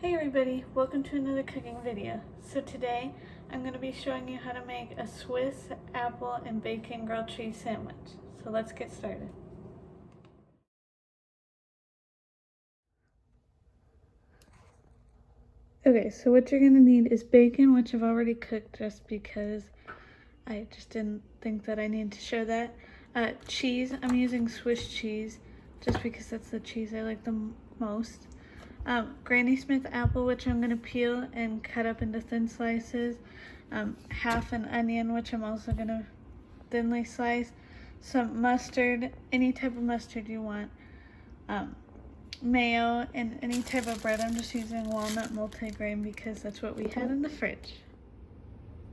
Hey everybody, welcome to another cooking video. So today I'm going to be showing you how to make a Swiss apple and bacon grilled cheese sandwich. So let's get started. Okay, so what you're going to need is bacon, which I've already cooked just because I just didn't think that I needed to show that. Cheese, I'm using Swiss cheese just because that's the cheese I like the most. Granny Smith apple, which I'm going to peel and cut up into thin slices. Half an onion, which I'm also going to thinly slice. Some mustard, any type of mustard you want. Mayo, and any type of bread. I'm just using walnut multigrain because that's what we had in the fridge.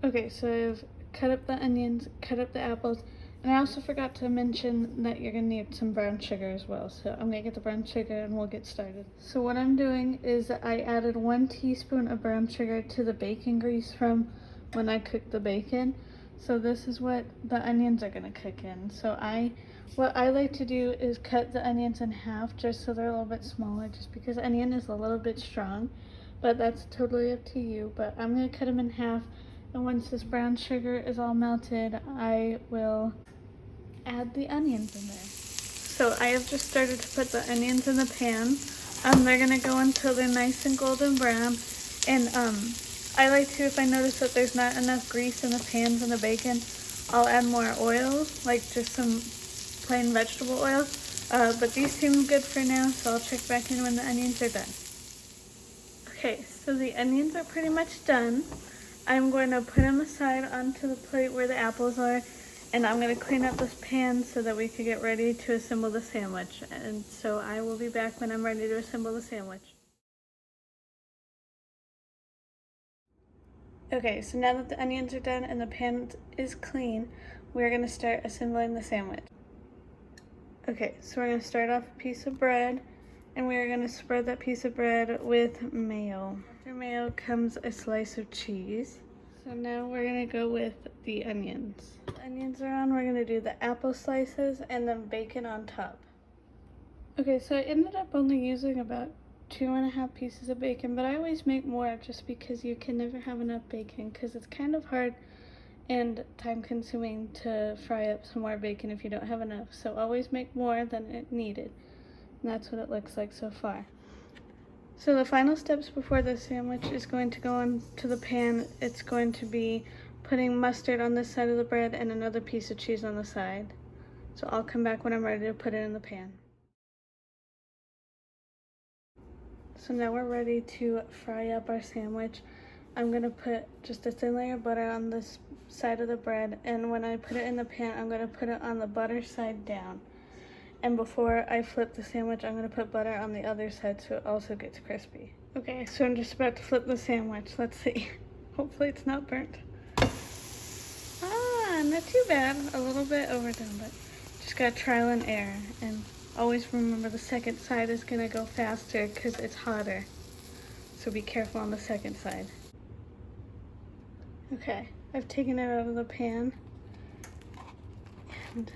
Okay, so I've cut up the onions, cut up the apples, and I also forgot to mention that you're gonna need some brown sugar as well. So I'm gonna get the brown sugar and we'll get started. So what I'm doing is I added 1 teaspoon of brown sugar to the bacon grease from when I cooked the bacon. So this is what the onions are gonna cook in. So what I like to do is cut the onions in half just so they're a little bit smaller, just because onion is a little bit strong, but that's totally up to you. But I'm gonna cut them in half. And once this brown sugar is all melted, I will add the onions in there. So I have just started to put the onions in the pan. They're gonna go until they're nice and golden brown. And I like to, if I notice that there's not enough grease in the pans and the bacon, I'll add more oil, like just some plain vegetable oil. But these seem good for now, so I'll check back in when the onions are done. Okay, so the onions are pretty much done. I'm going to put them aside onto the plate where the apples are, and I'm going to clean up this pan so that we can get ready to assemble the sandwich. And so I will be back when I'm ready to assemble the sandwich. Okay, so now that the onions are done and the pan is clean, we're going to start assembling the sandwich. Okay, so we're going to start off a piece of bread, and we're going to spread that piece of bread with mayo. After mayo comes a slice of cheese. So now we're going to go with the onions. The onions are on, we're going to do the apple slices and then bacon on top. Okay, so I ended up only using about 2.5 pieces of bacon, but I always make more just because you can never have enough bacon, because it's kind of hard and time consuming to fry up some more bacon if you don't have enough. So always make more than it needed. And that's what it looks like so far. So the final steps before the sandwich is going to go into the pan. It's going to be putting mustard on this side of the bread and another piece of cheese on the side. So I'll come back when I'm ready to put it in the pan. So now we're ready to fry up our sandwich. I'm going to put just a thin layer of butter on this side of the bread, and when I put it in the pan, I'm going to put it on the butter side down. And before I flip the sandwich, I'm going to put butter on the other side so it also gets crispy. Okay, so I'm just about to flip the sandwich. Let's see. Hopefully it's not burnt. Not too bad. A little bit overdone, but just got trial and error. And always remember the second side is going to go faster because it's hotter. So be careful on the second side. Okay, I've taken it out of the pan. And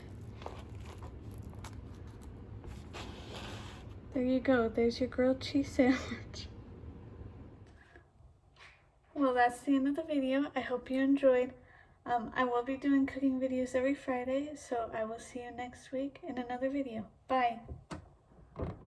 there you go. There's your grilled cheese sandwich. Well, that's the end of the video. I hope you enjoyed. I will be doing cooking videos every Friday, so I will see you next week in another video. Bye!